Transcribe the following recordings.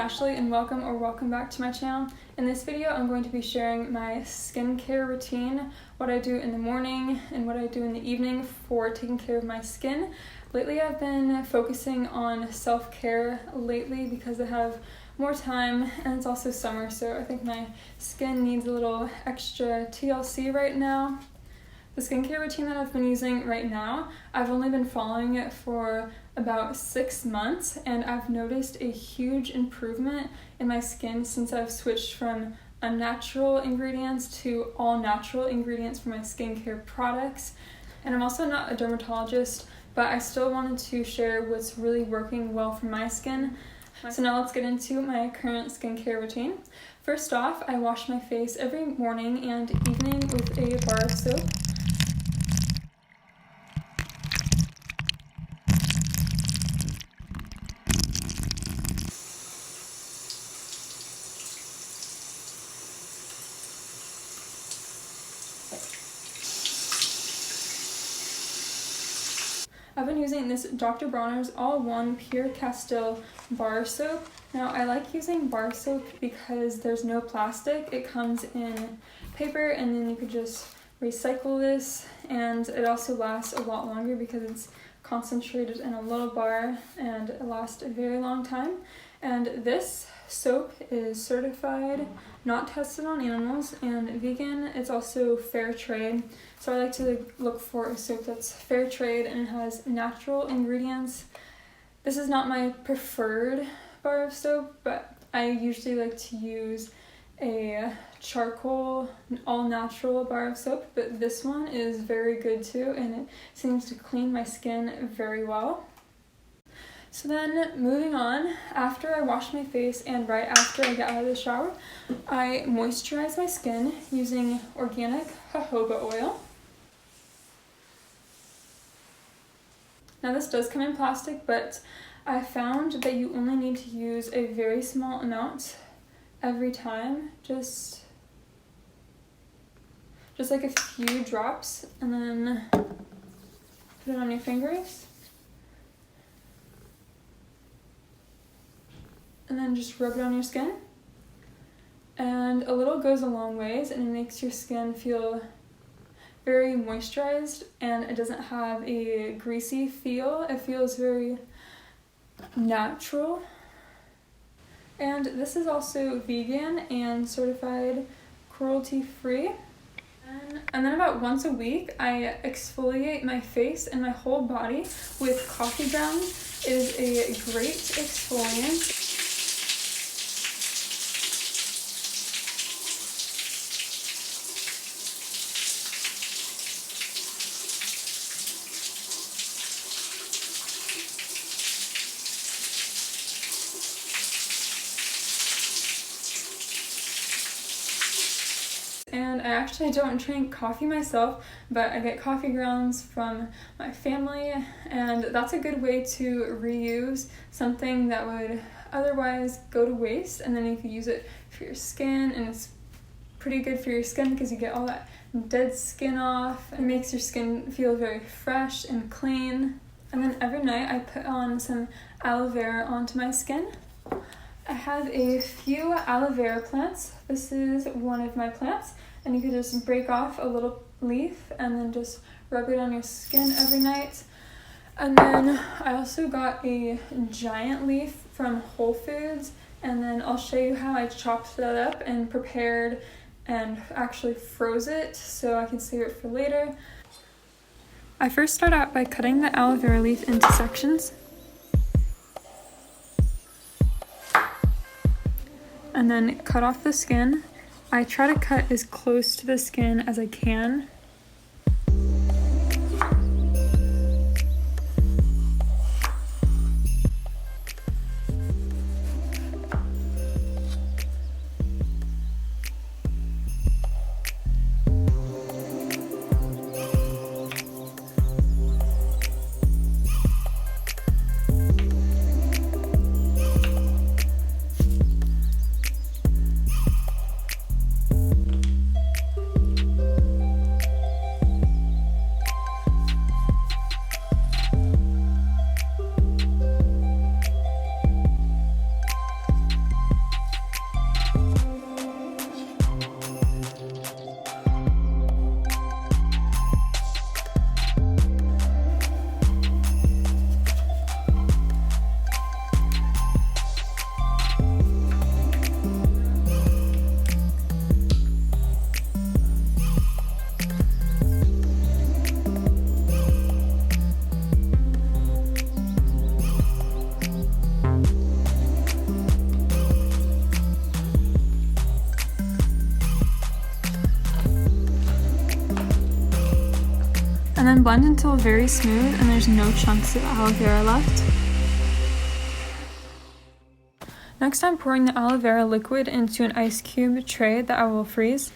Ashley and welcome back to my channel. In this video I'm going to be sharing my skincare routine, what I do in the morning and what I do in the evening for taking care of my skin. Lately I've been focusing on self-care because I have more time and it's also summer, so I think my skin needs a little extra TLC right now. The skincare routine that I've been using right now, I've only been following it for about 6 months and I've noticed a huge improvement in my skin since I've switched from unnatural ingredients to all natural ingredients for my skincare products. And I'm also not a dermatologist, but I still wanted to share what's really working well for my skin. So now let's get into my current skincare routine. First off, I wash my face every morning and evening with a bar of soap. I've been using this Dr. Bronner's All-in-One Pure Castile bar soap. Now I like using bar soap because there's no plastic. It comes in paper and then you could just recycle this, and it also lasts a lot longer because it's concentrated in a little bar and it lasts a very long time. And this soap is certified, not tested on animals, and vegan. It's also fair trade. So I like to look for a soap that's fair trade and it has natural ingredients. This is not my preferred bar of soap, but I usually like to use a charcoal, all-natural bar of soap, but this one is very good too, and it seems to clean my skin very well. So then moving on, after I wash my face and right after I get out of the shower, I moisturize my skin using organic jojoba oil. Now this does come in plastic, but I found that you only need to use a very small amount every time, just like a few drops, and then put it on your fingers. And then just rub it on your skin. And a little goes a long ways, and it makes your skin feel very moisturized, and it doesn't have a greasy feel. It feels very natural. And this is also vegan and certified cruelty-free. And then about once a week, I exfoliate my face and my whole body with coffee grounds. It is a great exfoliant. And I actually don't drink coffee myself, but I get coffee grounds from my family, and that's a good way to reuse something that would otherwise go to waste, and then you can use it for your skin, and it's pretty good for your skin because you get all that dead skin off. It makes your skin feel very fresh and clean. And then every night I put on some aloe vera onto my skin. I have a few aloe vera plants. This is one of my plants, and you could just break off a little leaf and then just rub it on your skin every night. And then I also got a giant leaf from Whole Foods, and then I'll show you how I chopped that up and prepared and actually froze it so I can save it for later. I first start out by cutting the aloe vera leaf into sections. And then cut off the skin. I try to cut as close to the skin as I can. And then blend until very smooth and there's no chunks of aloe vera left. Next, I'm pouring the aloe vera liquid into an ice cube tray that I will freeze.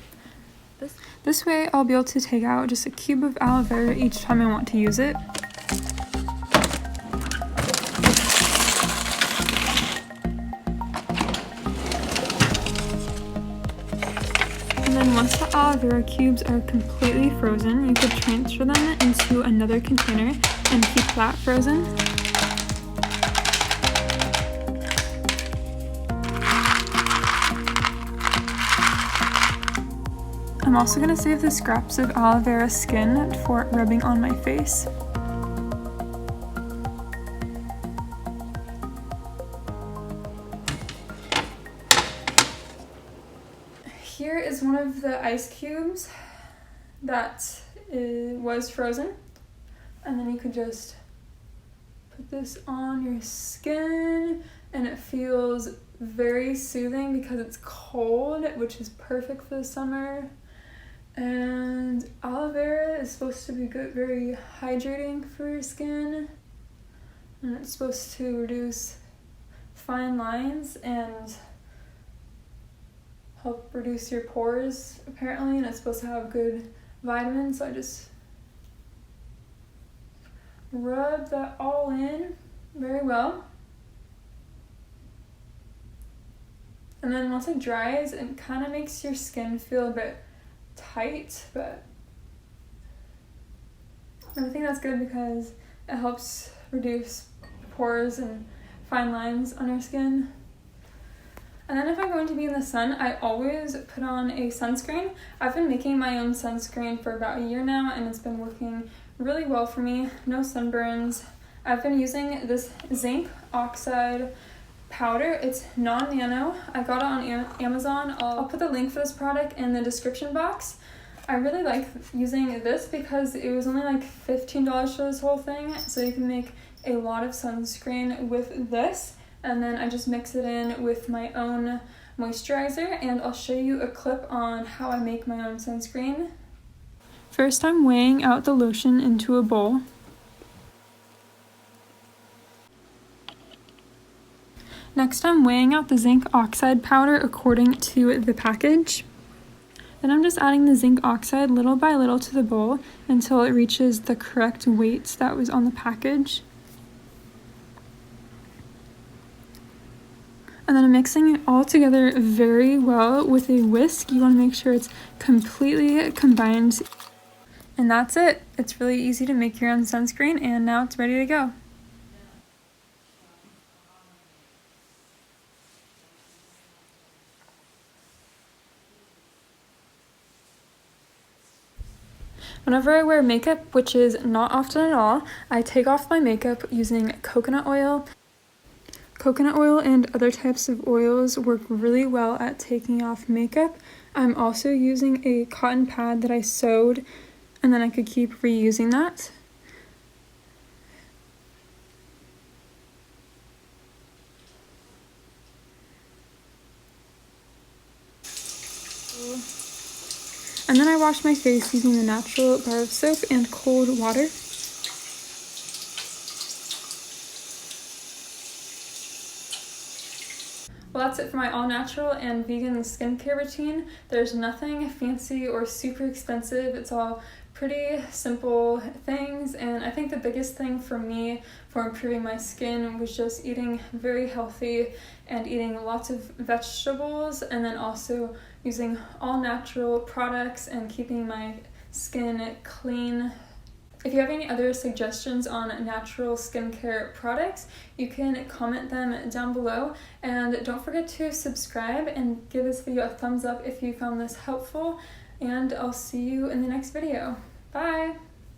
This way I'll be able to take out just a cube of aloe vera each time I want to use it. And then once the aloe vera cubes are completely frozen, you could transfer them into another container and keep that frozen. I'm also going to save the scraps of aloe vera skin for rubbing on my face. Here is one of the ice cubes that was frozen, and then you could just put this on your skin and it feels very soothing because it's cold, which is perfect for the summer. And aloe vera is supposed to be good, very hydrating for your skin, and it's supposed to reduce fine lines and help reduce your pores apparently, and it's supposed to have good vitamins. So I just rub that all in very well. And then once it dries, it kind of makes your skin feel a bit tight, but I think that's good because it helps reduce pores and fine lines on your skin. And then if I'm going to be in the sun, I always put on a sunscreen. I've been making my own sunscreen for about a year now, and it's been working really well for me. No sunburns. I've been using this zinc oxide powder. It's non-nano. I got it on Amazon. I'll put the link for this product in the description box. I really like using this because it was only like $15 for this whole thing, so you can make a lot of sunscreen with this. And then I just mix it in with my own moisturizer, and I'll show you a clip on how I make my own sunscreen. First, I'm weighing out the lotion into a bowl. Next, I'm weighing out the zinc oxide powder according to the package. Then I'm just adding the zinc oxide little by little to the bowl until it reaches the correct weight that was on the package. And then I'm mixing it all together very well with a whisk. You want to make sure it's completely combined. And that's it. It's really easy to make your own sunscreen, and now it's ready to go. Whenever I wear makeup, which is not often at all, I take off my makeup using coconut oil. Coconut oil and other types of oils work really well at taking off makeup. I'm also using a cotton pad that I sewed, and then I could keep reusing that. And then I wash my face using the natural bar of soap and cold water. Well, that's it for my all-natural and vegan skincare routine. There's nothing fancy or super expensive. It's all pretty simple things, and I think the biggest thing for me for improving my skin was just eating very healthy and eating lots of vegetables, and then also using all-natural products and keeping my skin clean. If you have any other suggestions on natural skincare products, you can comment them down below, and don't forget to subscribe and give this video a thumbs up if you found this helpful, and I'll see you in the next video. Bye!